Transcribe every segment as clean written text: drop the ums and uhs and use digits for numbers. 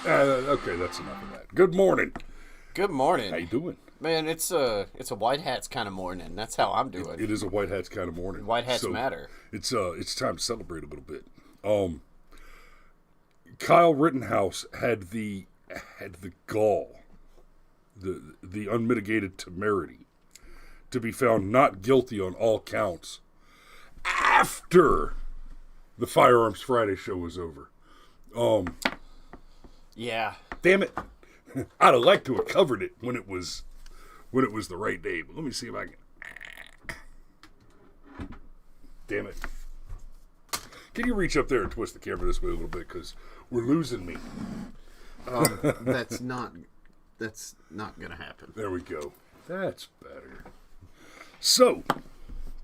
Okay, that's enough of that. Good morning. Good morning. How you doing? Man, it's a white hats kind of morning. That's how I'm doing. It is a white hats kind of morning. White hats matter. It's time to celebrate a little bit. Kyle Rittenhouse had the gall, the unmitigated temerity to be found not guilty on all counts after the Firearms Friday show was over. Yeah. Damn it. I'd have liked to have covered it when it was the right day, but let me see if I can. Damn it. Can you reach up there and twist the camera this way a little bit, because we're losing me. That's not gonna happen. There we go. That's better. So,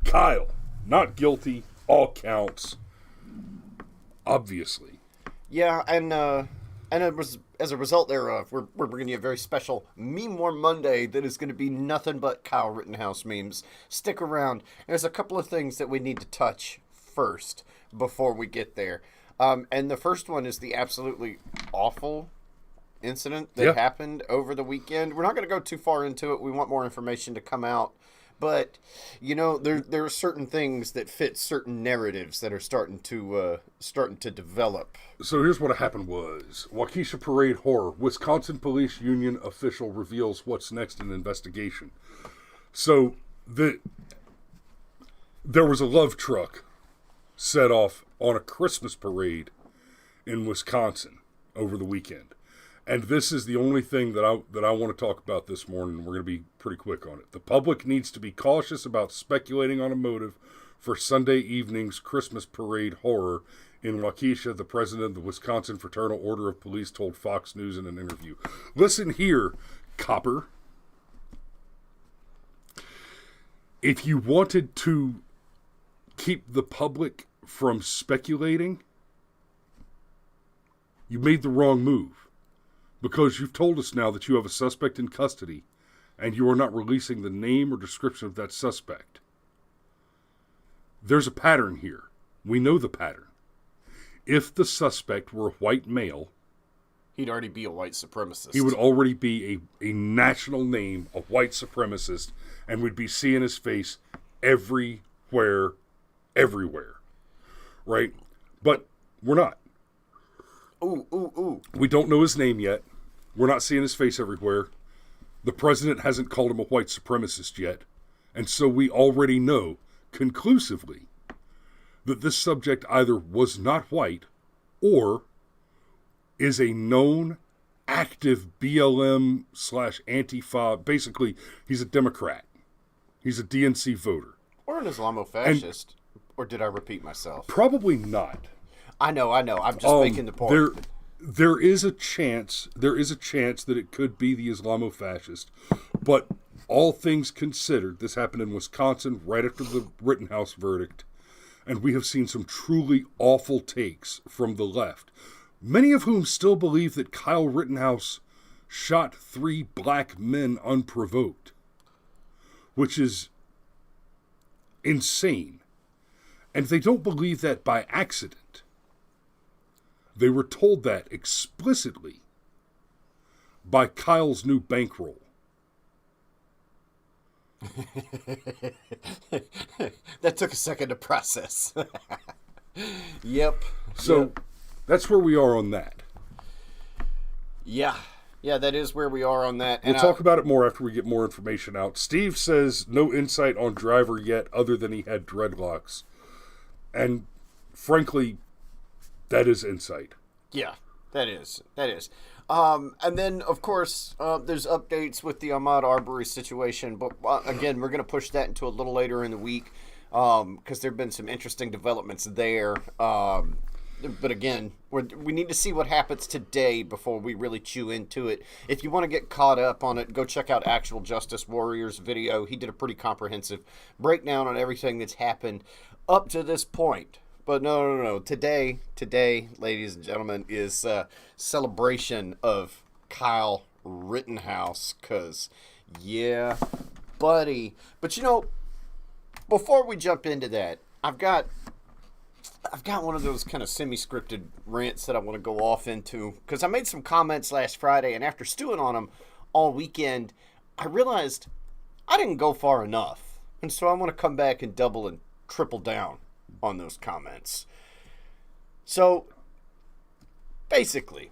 Kyle, not guilty, all counts, obviously. Yeah, and it was as a result thereof, we're bringing you a very special Memewar Monday that is going to be nothing but Kyle Rittenhouse memes. Stick around. There's a couple of things that we need to touch first before we get there. And the first one is the absolutely awful incident that happened over the weekend. We're not going to go too far into it. We want more information to come out. But, you know, there are certain things that fit certain narratives that are starting to develop. So here's what happened was, Waukesha Parade horror. Wisconsin Police Union official reveals what's next in investigation. So there was a love truck set off on a Christmas parade in Wisconsin over the weekend. And this is the only thing that I want to talk about this morning. We're going to be pretty quick on it. The public needs to be cautious about speculating on a motive for Sunday evening's Christmas parade horror in Waukesha, the president of the Wisconsin Fraternal Order of Police told Fox News in an interview. Listen here, copper. If you wanted to keep the public from speculating, you made the wrong move. Because you've told us now that you have a suspect in custody, and you are not releasing the name or description of that suspect. There's a pattern here. We know the pattern. If the suspect were a white male, he'd already be a white supremacist. He would already be a national name, a white supremacist, and we'd be seeing his face everywhere. Right? But we're not. Ooh. We don't know his name yet. We're not seeing his face everywhere. The president hasn't called him a white supremacist yet. And so we already know conclusively that this subject either was not white or is a known active BLM / Antifa. Basically, he's a Democrat. He's a DNC voter. Or an Islamofascist. Or did I repeat myself? Probably not. I know. I'm just making the point. There is a chance that it could be the Islamofascist, but all things considered, this happened in Wisconsin right after the Rittenhouse verdict, and we have seen some truly awful takes from the left, many of whom still believe that Kyle Rittenhouse shot 3 black men unprovoked, which is insane. And they don't believe that by accident. They were told that explicitly by Kyle's new bankroll. That took a second to process. Yep. So that's where we are on that. Yeah, that is where we are on that. We'll talk about it more after we get more information out. Steve says no insight on driver yet other than he had dreadlocks. And frankly, that is insight. Yeah, that is. And then, of course, there's updates with the Ahmaud Arbery situation. But again, we're going to push that into a little later in the week because there have been some interesting developments there. But again, we need to see what happens today before we really chew into it. If you want to get caught up on it, go check out Actual Justice Warrior's video. He did a pretty comprehensive breakdown on everything that's happened up to this point. But no. Today, ladies and gentlemen, is celebration of Kyle Rittenhouse. Because, yeah, buddy. But, you know, before we jump into that, I've got I've got one of those kind of semi-scripted rants that I want to go off into because I made some comments last Friday, and after stewing on them all weekend, I realized I didn't go far enough, and so I want to come back and double and triple down on those comments. So, basically,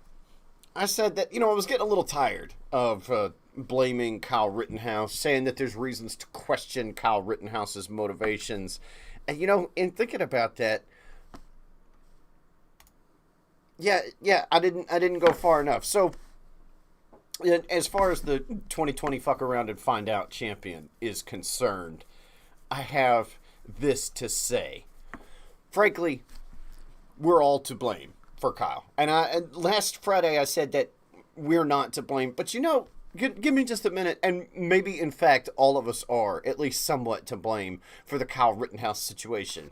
I said that, I was getting a little tired of blaming Kyle Rittenhouse, saying that there's reasons to question Kyle Rittenhouse's motivations. And, in thinking about that, yeah, I didn't go far enough. So, as far as the 2020 fuck around and find out champion is concerned, I have this to say. Frankly, we're all to blame for Kyle. And last Friday I said that we're not to blame, but give me just a minute, and maybe in fact all of us are at least somewhat to blame for the Kyle Rittenhouse situation.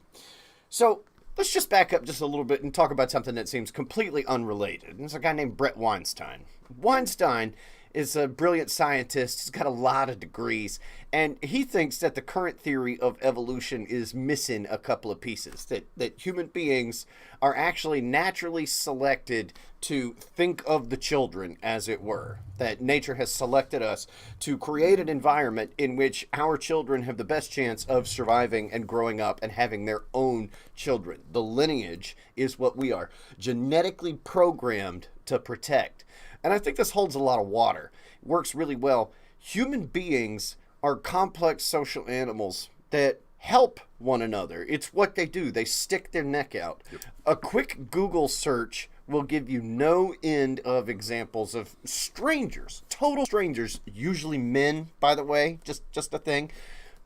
So let's just back up just a little bit and talk about something that seems completely unrelated. There's a guy named Brett Weinstein. Weinstein is a brilliant scientist. He's got a lot of degrees, and he thinks that the current theory of evolution is missing a couple of pieces, that human beings are actually naturally selected to think of the children, as it were, that nature has selected us to create an environment in which our children have the best chance of surviving and growing up and having their own children. The lineage is what we are genetically programmed to protect. And I think this holds a lot of water. It works really well. Human beings are complex social animals that help one another. It's what they do. They stick their neck out. Yep. A quick Google search will give you no end of examples of strangers, total strangers, usually men, by the way, just a thing,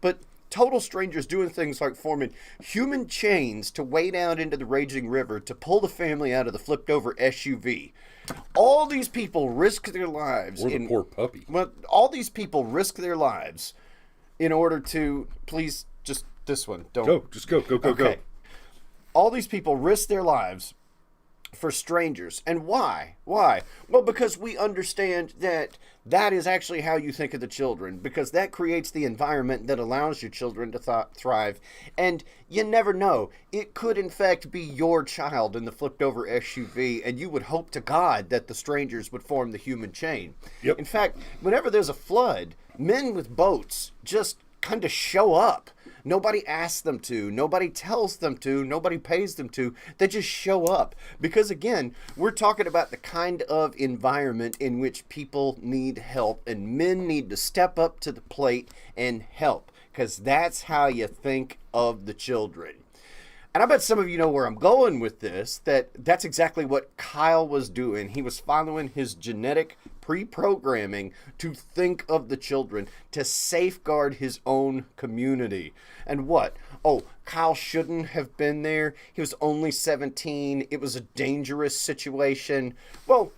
but total strangers doing things like forming human chains to wade out into the raging river to pull the family out of the flipped over SUV. All these people risk their lives. Or the poor puppy. Well, all these people risk their lives in order to, please, just this one. Don't. Go. Just go. Go. All these people risk their lives for strangers. And why? Why? Well, because we understand that is actually how you think of the children, because that creates the environment that allows your children to thrive. And you never know. It could, in fact, be your child in the flipped over SUV, and you would hope to God that the strangers would form the human chain. Yep. In fact, whenever there's a flood, men with boats just kind of show up. Nobody asks them to. Nobody tells them to. Nobody pays them to. They just show up. Because, again, we're talking about the kind of environment in which people need help, and men need to step up to the plate and help, because that's how you think of the children. And I bet some of you know where I'm going with this, that's exactly what Kyle was doing. He was following his genetic pre-programming to think of the children, to safeguard his own community. And what? Oh, Kyle shouldn't have been there. He was only 17. It was a dangerous situation. Well,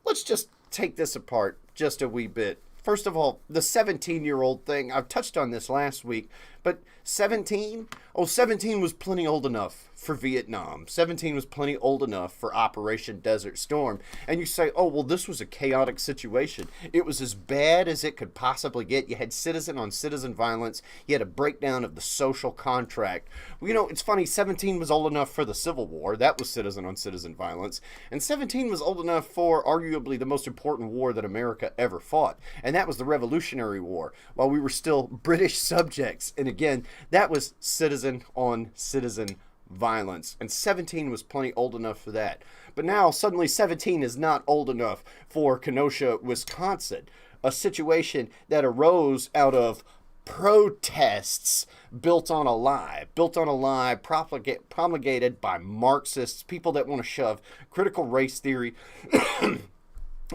let's just take this apart just a wee bit. First of all, the 17-year-old thing, I've touched on this last week, but 17? Oh, 17 was plenty old enough for Vietnam. 17 was plenty old enough for Operation Desert Storm. And you say, oh, well, this was a chaotic situation. It was as bad as it could possibly get. You had citizen on citizen violence. You had a breakdown of the social contract. Well, it's funny, 17 was old enough for the Civil War. That was citizen on citizen violence. And 17 was old enough for arguably the most important war that America ever fought. And that was the Revolutionary War, while we were still British subjects. And again, that was citizen on citizen violence, and 17 was plenty old enough for that. But now suddenly 17 is not old enough for Kenosha, Wisconsin, a situation that arose out of protests built on a lie promulgated by Marxists, people that want to shove critical race theory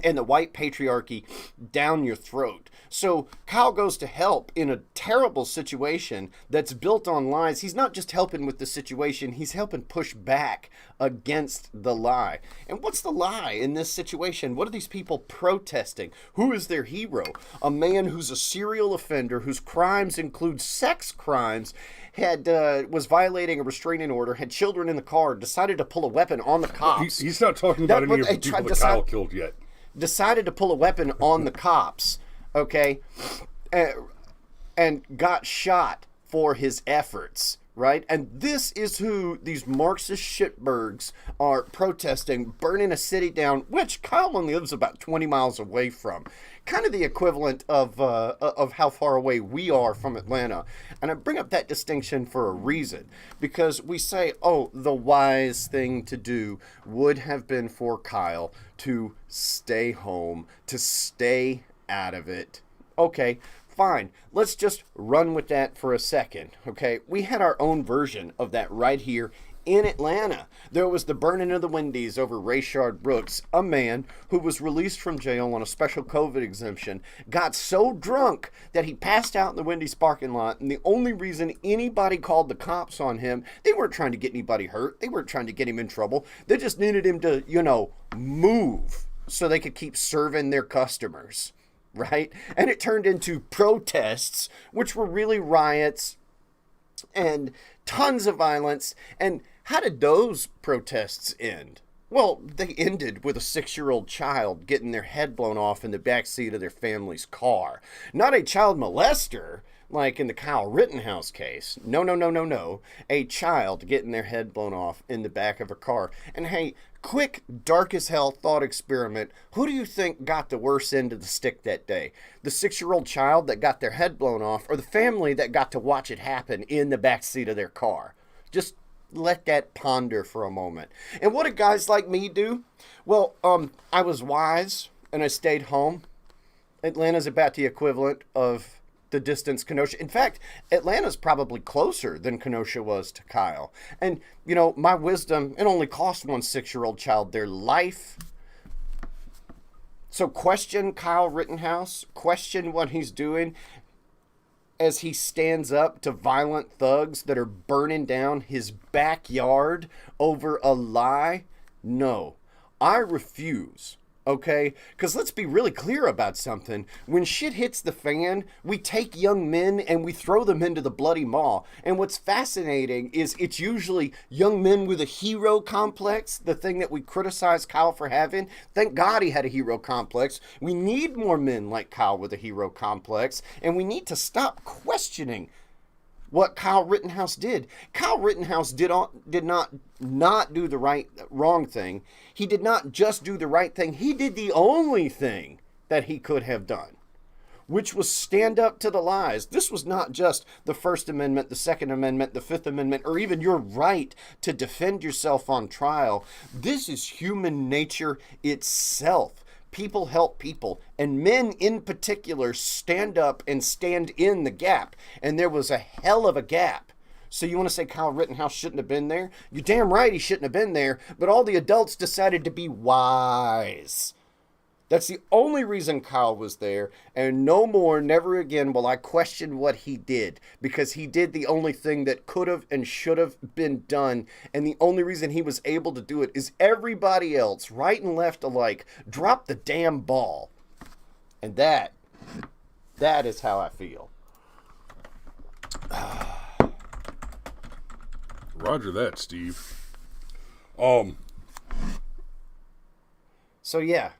and the white patriarchy down your throat. So Kyle goes to help in a terrible situation that's built on lies. He's not just helping with the situation, he's helping push back against the lie. And what's the lie in this situation? What are these people protesting? Who is their hero? A man who's a serial offender, whose crimes include sex crimes, was violating a restraining order, had children in the car, decided to pull a weapon on the cops. He's not talking about any of the people that Kyle killed yet. Decided to pull a weapon on the cops, okay, and got shot for his efforts, right? And this is who these Marxist shitbergs are protesting, burning a city down, which Kyle only lives about 20 miles away from. Kind of the equivalent of how far away we are from Atlanta. And I bring up that distinction for a reason. Because we say, oh, the wise thing to do would have been for Kyle to stay home, to stay out of it. Okay, fine. Let's just run with that for a second, okay? We had our own version of that right here in Atlanta. There was the burning of the Wendy's over Rayshard Brooks, a man who was released from jail on a special COVID exemption, got so drunk that he passed out in the Wendy's parking lot, and the only reason anybody called the cops on him, they weren't trying to get anybody hurt, they weren't trying to get him in trouble, they just needed him to, move so they could keep serving their customers, right? And it turned into protests, which were really riots and tons of violence. And how did those protests end? Well, they ended with a 6-year-old child getting their head blown off in the backseat of their family's car. Not a child molester, like in the Kyle Rittenhouse case. No. A child getting their head blown off in the back of a car. And hey, quick, dark as hell thought experiment. Who do you think got the worst end of the stick that day? The 6-year-old child that got their head blown off, or the family that got to watch it happen in the backseat of their car? Just let that ponder for a moment. And what did guys like me do? Well, I was wise and I stayed home. Atlanta's about the equivalent of the distance Kenosha. In fact, Atlanta's probably closer than Kenosha was to Kyle. And, my wisdom, it only cost one 6-year-old child their life. So question Kyle Rittenhouse, question what he's doing as he stands up to violent thugs that are burning down his backyard over a lie. No, I refuse. Okay? Because let's be really clear about something. When shit hits the fan, we take young men and we throw them into the bloody maw. And what's fascinating is it's usually young men with a hero complex, the thing that we criticize Kyle for having. Thank God he had a hero complex. We need more men like Kyle with a hero complex. And we need to stop questioning what Kyle Rittenhouse did. Kyle Rittenhouse did not do the wrong thing. He did not just do the right thing. He did the only thing that he could have done, which was stand up to the lies. This was not just the First Amendment, the Second Amendment, the Fifth Amendment, or even your right to defend yourself on trial. This is human nature itself. People help people, and men in particular stand up and stand in the gap. And there was a hell of a gap. So you want to say Kyle Rittenhouse shouldn't have been there? You're damn right he shouldn't have been there, but all the adults decided to be wise. That's the only reason Kyle was there, and no more, never again will I question what he did, because he did the only thing that could have and should have been done, and the only reason he was able to do it is everybody else, right and left alike, dropped the damn ball. And that is how I feel. Roger that, Steve. So yeah,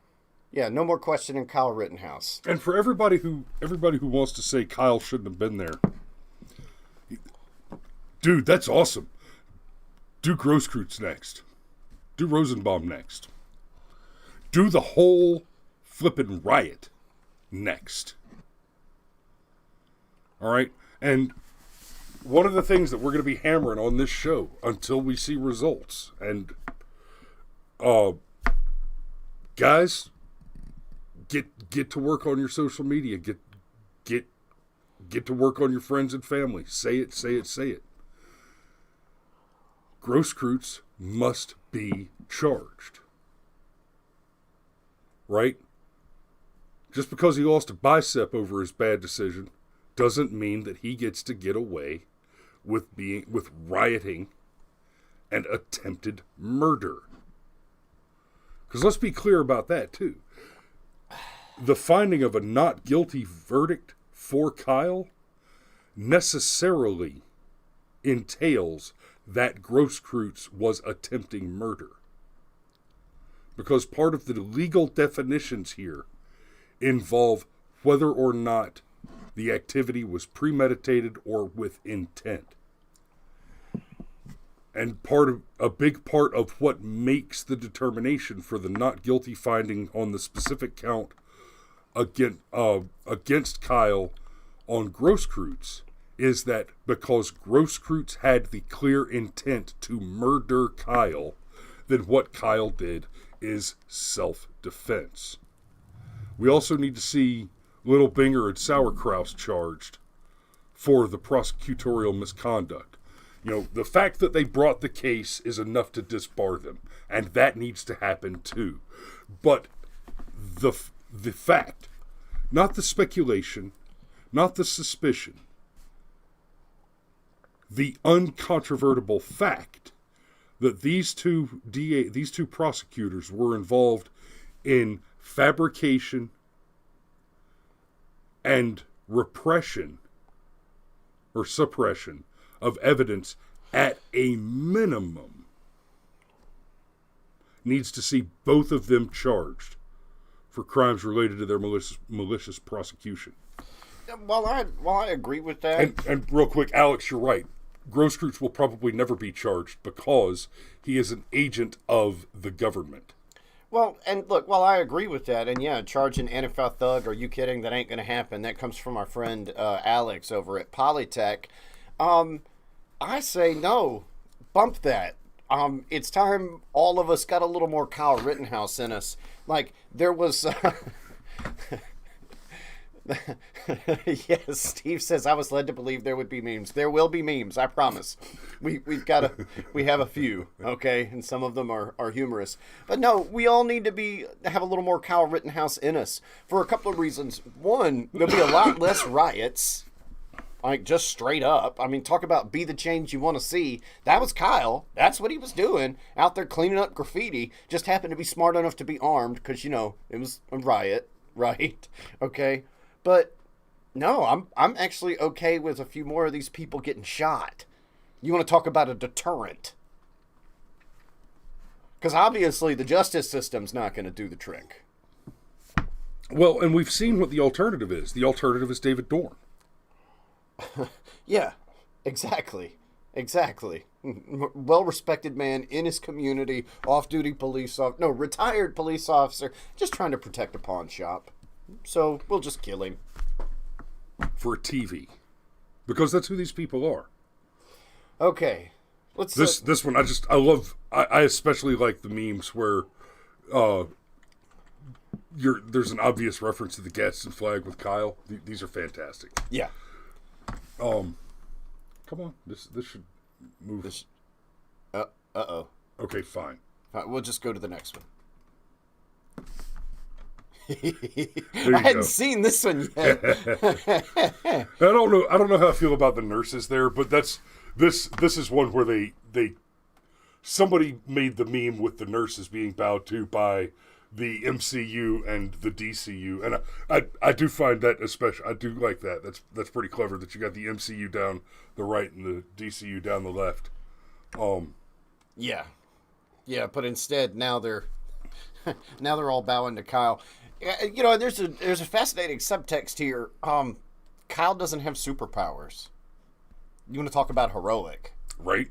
no more questioning Kyle Rittenhouse. And for everybody who wants to say Kyle shouldn't have been there, dude, that's awesome. Do Grosskreutz next. Do Rosenbaum next. Do the whole flippin' riot next. All right? And one of the things that we're going to be hammering on this show until we see results, and guys, get to work on your social media. Get to work on your friends and family. Say it. Grosskreutz must be charged. Right? Just because he lost a bicep over his bad decision doesn't mean that he gets to get away with rioting and attempted murder. Because let's be clear about that too. The finding of a not guilty verdict for Kyle necessarily entails that Grosskreutz was attempting murder. Because part of the legal definitions here involve whether or not the activity was premeditated or with intent. And a big part of what makes the determination for the not guilty finding on the specific count against Kyle on Grosskreutz is that because Grosskreutz had the clear intent to murder Kyle, then what Kyle did is self-defense. We also need to see Little Binger and Sauerkraus charged for the prosecutorial misconduct. You know, the fact that they brought the case is enough to disbar them, and that needs to happen too. But the fact, not the speculation, not the suspicion, the uncontrovertible fact that these two prosecutors were involved in fabrication and repression or suppression of evidence at a minimum needs to see both of them charged for crimes related to their malicious prosecution. Well, I agree with that. And real quick, Alex, you're right. Grosskreutz will probably never be charged because he is an agent of the government. Well, and look, while I agree with that, and yeah, charge an Antifa thug, are you kidding? That ain't going to happen. That comes from our friend Alex over at Polytech. I say no. Bump that. It's time all of us got a little more Kyle Rittenhouse in us. Like, there was... Yes, Steve says, I was led to believe there would be memes. There will be memes, I promise. We have a few, okay? And some of them are humorous. But no, we all need to have a little more Kyle Rittenhouse in us for a couple of reasons. One, there'll be a lot less riots. Like, just straight up. I mean, talk about be the change you want to see. That was Kyle. That's what he was doing. Out there cleaning up graffiti. Just happened to be smart enough to be armed because, you know, it was a riot, right? Okay? But no, I'm actually okay with a few more of these people getting shot. You want to talk about a deterrent? Because obviously the justice system's not going to do the trick. Well, and we've seen what the alternative is. The alternative is David Dorn. Yeah, exactly. Well-respected man in his community, off-duty retired police officer, just trying to protect a pawn shop. So we'll just kill him. For a TV. Because that's who these people are. Okay. Let's this one I especially like the memes where there's an obvious reference to the Gadsden flag with Kyle. These are fantastic. Yeah. Come on. This should move. Uh-oh. Okay, fine. We'll just go to the next one. I hadn't seen this one yet. I don't know how I feel about the nurses there, but this is one where somebody made the meme with the nurses being bowed to by the MCU and the DCU, and I do find that especially, I do like that. That's pretty clever that you got the MCU down the right and the DCU down the left. Yeah, but instead now they're all bowing to Kyle. You know, there's a fascinating subtext here. Kyle doesn't have superpowers. You want to talk about heroic, right?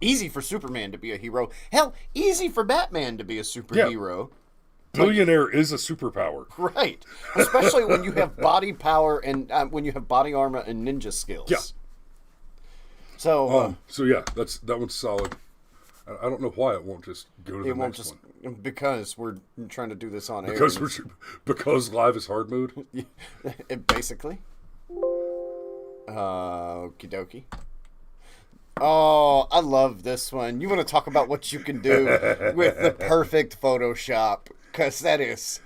Easy for Superman to be a hero. Hell, easy for Batman to be a superhero. Yeah. Billionaire is a superpower, right? Especially when you have body power and when you have body armor and ninja skills. Yeah. So yeah, that one's solid. I don't know why it won't just go to the next one. Because we're trying to do this on air. Because live is hard mode? Basically. Okie dokie. Oh, I love this one. You want to talk about what you can do with the perfect Photoshop. Because that's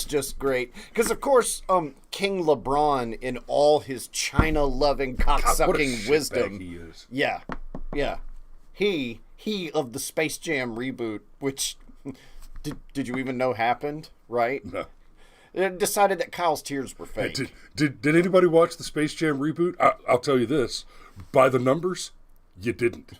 just great. Because, of course, King LeBron, in all his China-loving, cocksucking wisdom. He is. Yeah. He of the Space Jam reboot, which did you even know happened, right? No. It decided that Kyle's tears were fake. Did anybody watch the Space Jam reboot? I'll tell you this. By the numbers, you didn't.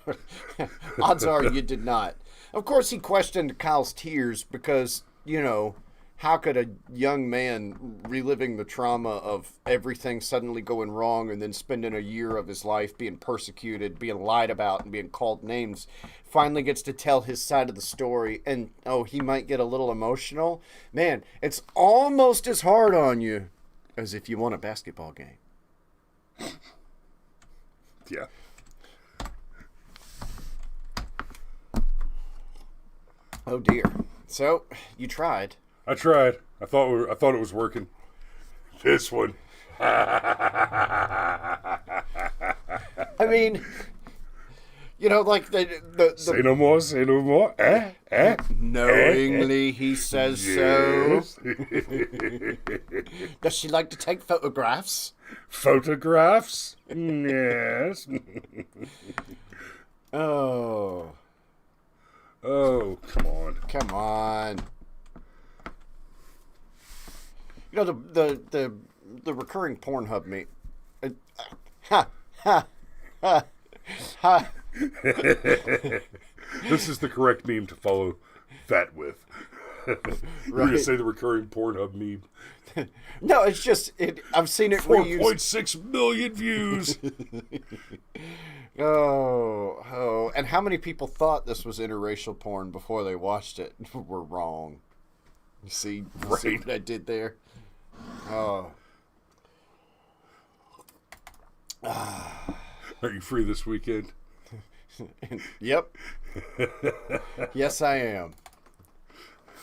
Odds are you did not. Of course, he questioned Kyle's tears because, you know, how could a young man reliving the trauma of everything suddenly going wrong and then spending a year of his life being persecuted, being lied about, and being called names, finally gets to tell his side of the story, and he might get a little emotional? Man, it's almost as hard on you as if you won a basketball game. Yeah. Oh dear. So you tried. I tried. I thought it was working. This one. I mean, like the Say no more. Say no more. knowingly he says so. Does she like to take photographs? Photographs? Yes. Oh, come on. come on. The recurring Pornhub meme. Ha ha ha ha. This is the correct meme to follow that with. You're going to say the recurring Pornhub meme. No, it's just I've seen it reused. 4.6 million views. Oh, and how many people thought this was interracial porn before they watched it? Were wrong. You see what I did there? Oh. Are you free this weekend? Yep. Yes, I am.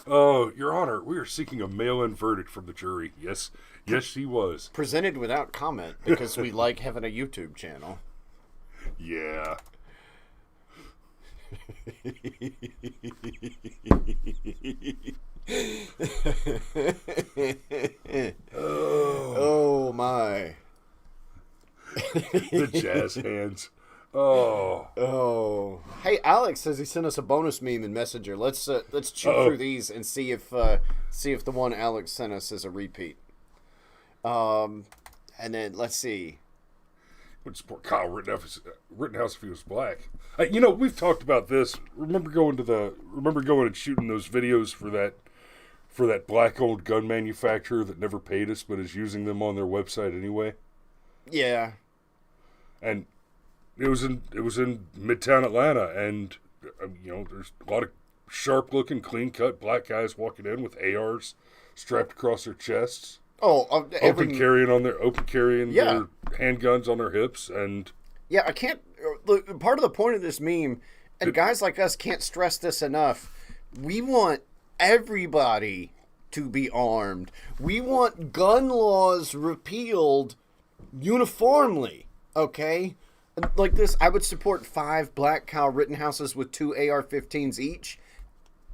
Oh, Your Honor, we are seeking a mail-in verdict from the jury. Yes, she was. Presented without comment because we like having a YouTube channel. Yeah. Oh my. The jazz hands. Oh. Hey, Alex says he sent us a bonus meme in Messenger. Let's chew through these and see if the one Alex sent us is a repeat. And then let's see. Would support Kyle Rittenhouse if he was black. We've talked about this. Remember going and shooting those videos for that black-owned gun manufacturer that never paid us but is using them on their website anyway? Yeah. And it was in Midtown Atlanta, and there's a lot of sharp-looking, clean-cut black guys walking in with ARs strapped across their chests. Open carrying their handguns on their hips, and yeah, I can't. Look, part of the point of this meme, and guys like us can't stress this enough. We want everybody to be armed. We want gun laws repealed uniformly. Okay, like this, I would support 5 black Kyle Rittenhouses with 2 AR-15s each.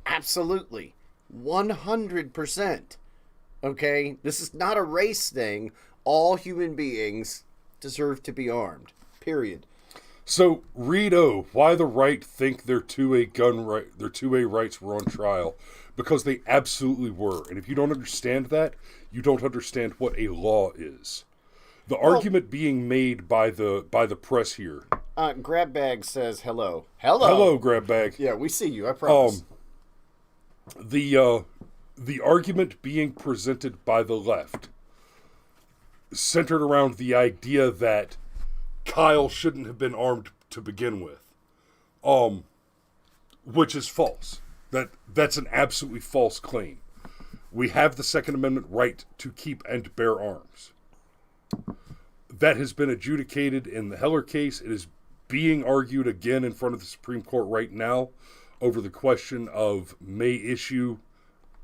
Absolutely, 100%. Okay, this is not a race thing. All human beings deserve to be armed. Period. So, read why the right think their 2A rights were on trial. Because they absolutely were. And if you don't understand that, you don't understand what a law is. The argument being made by the press here. Grabbag says hello. Hello, Grabbag. Yeah, we see you, I promise. The argument being presented by the left centered around the idea that Kyle shouldn't have been armed to begin with, which is false. That's an absolutely false claim. We have the Second Amendment right to keep and bear arms. That has been adjudicated in the Heller case. It is being argued again in front of the Supreme Court right now over the question of may issue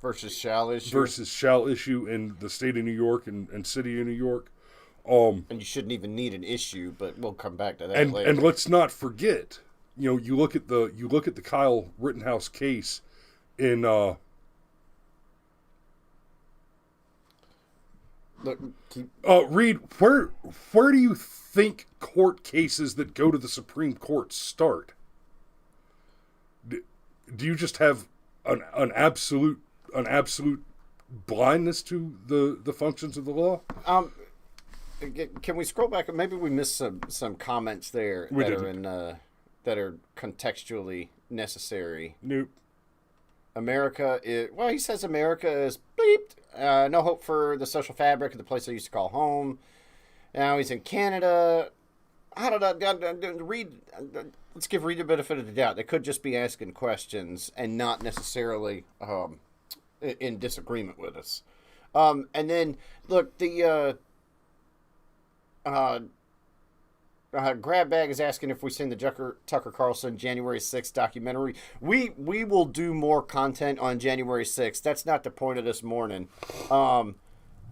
versus shall issue in the state of New York and city of New York. And you shouldn't even need an issue, but we'll come back to that later. And let's not forget, you look at the Kyle Rittenhouse case in Reed, where do you think court cases that go to the Supreme Court start? Do you just have an absolute blindness to the functions of the law? Can we scroll back? Maybe we missed some comments there that are contextually necessary. Nope. America is, well, he says America is bleeped. No hope for the social fabric of the place I used to call home. Now he's in Canada. I don't know. Let's give Reed the benefit of the doubt. They could just be asking questions and not necessarily in disagreement with us. And then, look, the Grab Bag is asking if we seen the Tucker Carlson January 6th documentary. We will do more content on January 6th. That's not the point of this morning.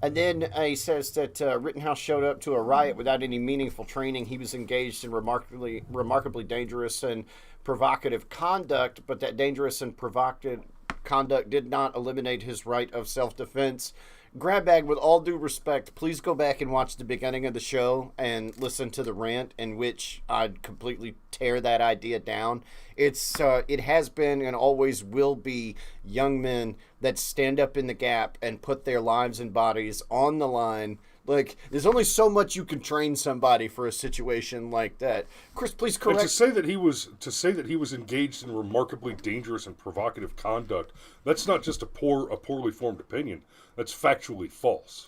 And then he says that Rittenhouse showed up to a riot without any meaningful training. He was engaged in remarkably dangerous and provocative conduct, but that dangerous and provocative conduct did not eliminate his right of self-defense. Grab Bag, with all due respect, please go back and watch the beginning of the show and listen to the rant in which I'd completely tear that idea down. It has been and always will be young men that stand up in the gap and put their lives and bodies on the line. Like, there's only so much you can train somebody for a situation like that. Chris, please correct. And to say that he was engaged in remarkably dangerous and provocative conduct, that's not just a poorly formed opinion. That's factually false.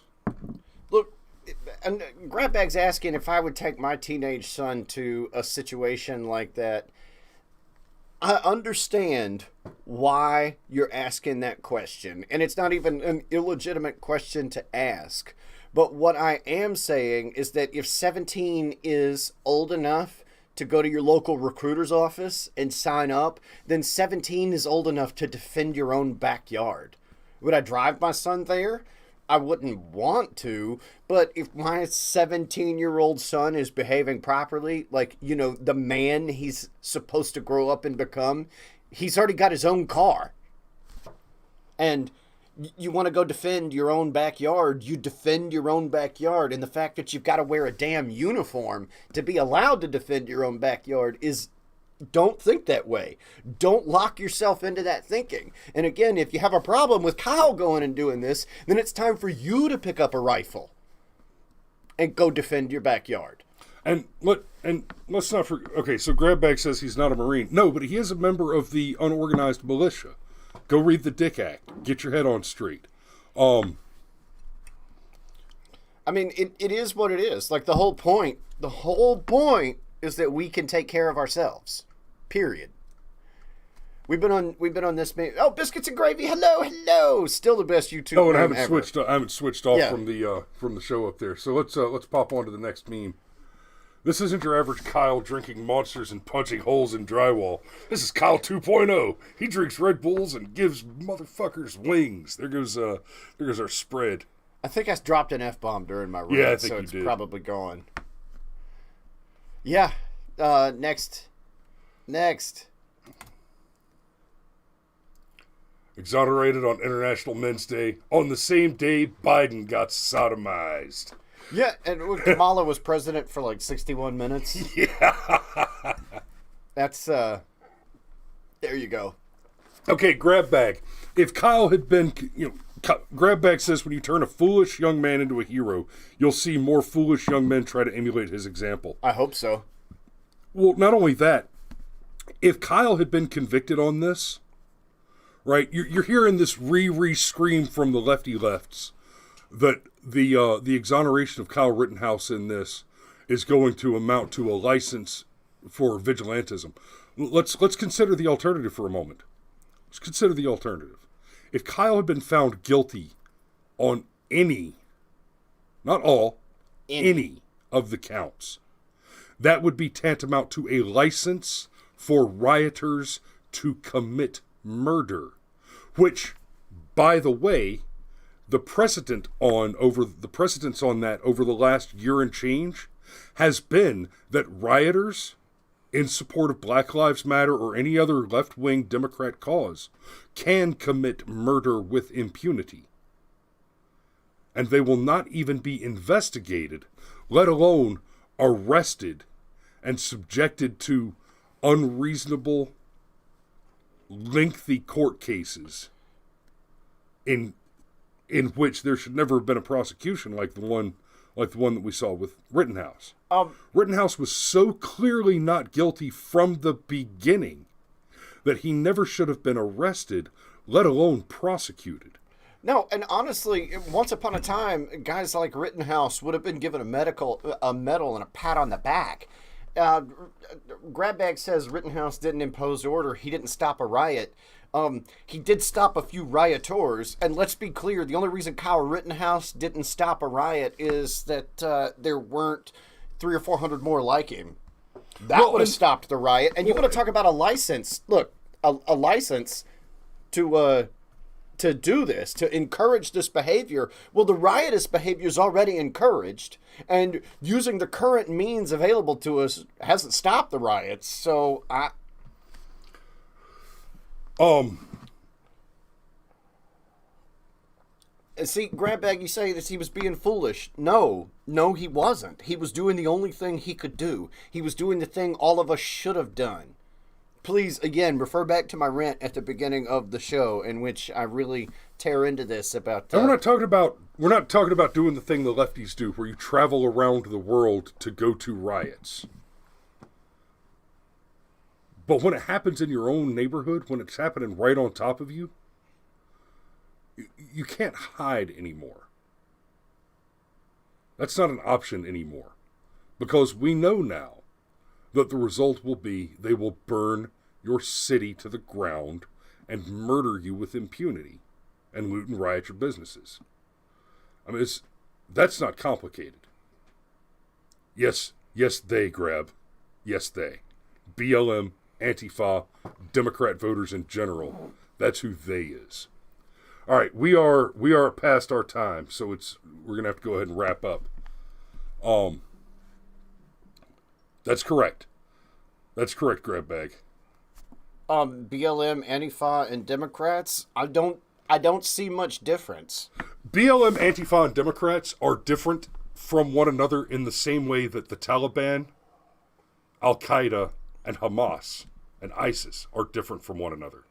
Look, and Grabbag's asking if I would take my teenage son to a situation like that. I understand why you're asking that question, and it's not even an illegitimate question to ask. But what I am saying is that if 17 is old enough to go to your local recruiter's office and sign up, then 17 is old enough to defend your own backyard. Would I drive my son there? I wouldn't want to, but if my 17-year-old son is behaving properly, like, you know, the man he's supposed to grow up and become, he's already got his own car. And you want to go defend your own backyard, you defend your own backyard. And the fact that you've got to wear a damn uniform to be allowed to defend your own backyard is, don't think that way. Don't lock yourself into that thinking. And again, if you have a problem with Kyle going and doing this, then it's time for you to pick up a rifle and go defend your backyard. And let's not forget. Okay, so Grabbag says he's not a Marine. No, but he is a member of the unorganized militia. Go read the Dick Act. Get your head on straight. I mean, it is what it is. Like, the whole point is that we can take care of ourselves. Period. We've been on this. Oh, biscuits and gravy. Hello. Still the best YouTube. Oh, and I haven't switched off from the show up there. So let's pop on to the next meme. This isn't your average Kyle drinking monsters and punching holes in drywall. This is Kyle 2.0. He drinks Red Bulls and gives motherfuckers wings. There goes our spread. I think I dropped an F-bomb during my rant, yeah, I think so you it's did. Probably gone. Yeah. Next. Exonerated on International Men's Day on the same day Biden got sodomized. Yeah, and Kamala was president for like 61 minutes. Yeah. That's, there you go. Okay, Grabbag. If Kyle had been, Grabbag says when you turn a foolish young man into a hero, you'll see more foolish young men try to emulate his example. I hope so. Well, not only that, if Kyle had been convicted on this, right, you're hearing this scream from the lefty lefts that the exoneration of Kyle Rittenhouse in this is going to amount to a license for vigilantism. Let's consider the alternative for a moment. Let's consider the alternative. If Kyle had been found guilty on any, not all, any of the counts, that would be tantamount to a license for rioters to commit murder, which, by the way, the precedence on that over the last year and change has been that rioters in support of Black Lives Matter or any other left-wing Democrat cause can commit murder with impunity. And they will not even be investigated, let alone arrested and subjected to unreasonable, lengthy court cases in which there should never have been a prosecution like the one that we saw with Rittenhouse. Rittenhouse was so clearly not guilty from the beginning that he never should have been arrested, let alone prosecuted. No, and honestly, once upon a time, guys like Rittenhouse would have been given a medal and a pat on the back. Grabbag says Rittenhouse didn't impose order. He didn't stop a riot. He did stop a few rioters. And let's be clear, the only reason Kyle Rittenhouse didn't stop a riot is that there weren't 300 or 400 more like him. That would have stopped the riot. And you want to talk about a license. Look, a license to do this, to encourage this behavior. Well, the riotous behavior is already encouraged, and using the current means available to us hasn't stopped the riots. So see, Grabbag, you say that he was being foolish. No, he wasn't. He was doing the only thing he could do. He was doing the thing all of us should have done. Please, again, refer back to my rant at the beginning of the show, in which I really tear into this about. And we're not talking about doing the thing the lefties do, where you travel around the world to go to riots. But when it happens in your own neighborhood, when it's happening right on top of you, you can't hide anymore. That's not an option anymore, because we know now that the result will be they will burn your city to the ground and murder you with impunity and loot and riot your businesses. I mean, that's not complicated. Yes, they grab. Yes, they. BLM, Antifa, Democrat voters in general. That's who they is. All right, we are past our time, so we're gonna have to go ahead and wrap up. That's correct. That's correct, Grabbag. BLM, Antifa, and Democrats, I don't see much difference. BLM, Antifa, and Democrats are different from one another in the same way that the Taliban, Al-Qaeda, and Hamas, and ISIS are different from one another.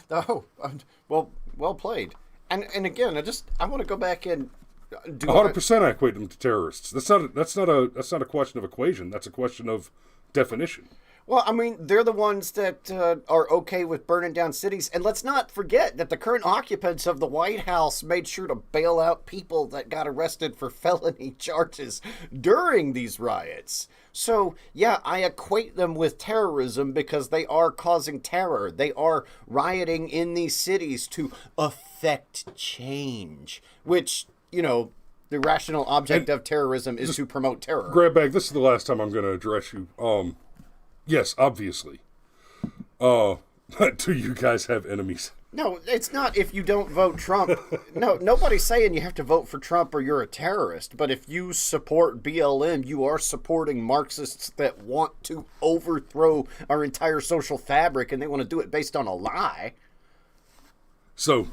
Oh, well played. And again, I want to go back and 100% I equate them to terrorists. That's not a question of equation. That's a question of definition. Well, I mean, they're the ones that are okay with burning down cities. And let's not forget that the current occupants of the White House made sure to bail out people that got arrested for felony charges during these riots. So, yeah, I equate them with terrorism because they are causing terror. They are rioting in these cities to affect change, which, you know, the rational object of terrorism is to promote terror. Grabbag, this is the last time I'm going to address you. Yes, obviously. Do you guys have enemies? No, it's not if you don't vote Trump. No, nobody's saying you have to vote for Trump or you're a terrorist. But if you support BLM, you are supporting Marxists that want to overthrow our entire social fabric, and they want to do it based on a lie. So,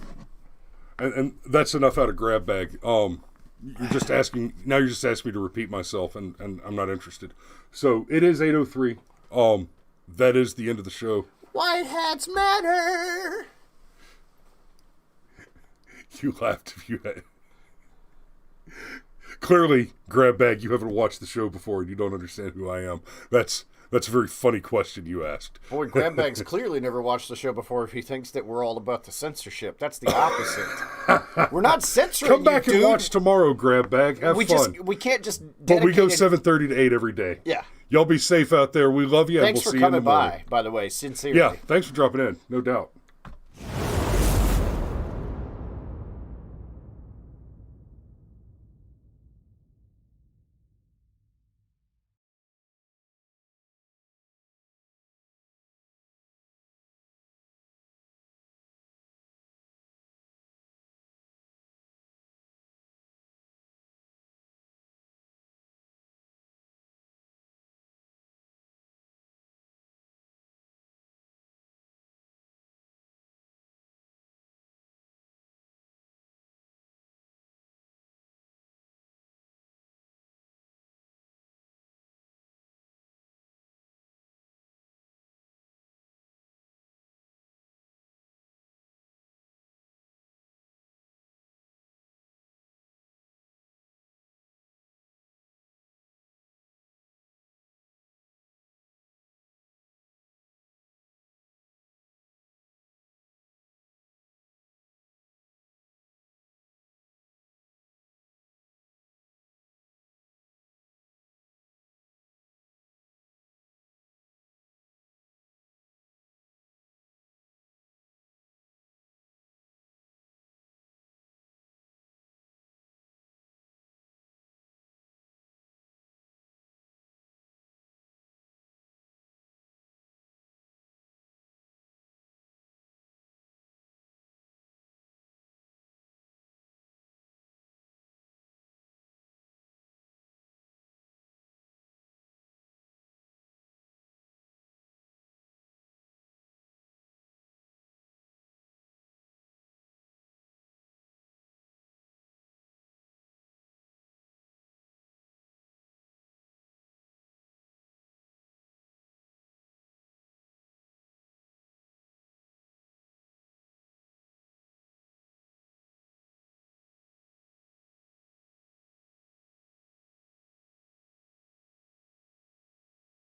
and that's enough out of Grabbag. You're just asking me to repeat myself, and I'm not interested. So, it is 8:03. That is the end of the show. White hats matter. You laughed if you had. Clearly, Grabbag, you haven't watched the show before and you don't understand who I am. That's a very funny question you asked. Boy, Grabbag's clearly never watched the show before if he thinks that we're all about the censorship. That's the opposite. We're not censoring Come back you, and dude. watch tomorrow, Grabbag. Have fun. We can't just But we go 7:30 to 8 every day. Yeah. Y'all be safe out there. We love you. Thanks and we'll for see you in the coming morning. by the way, sincerely. Yeah, thanks for dropping in. No doubt.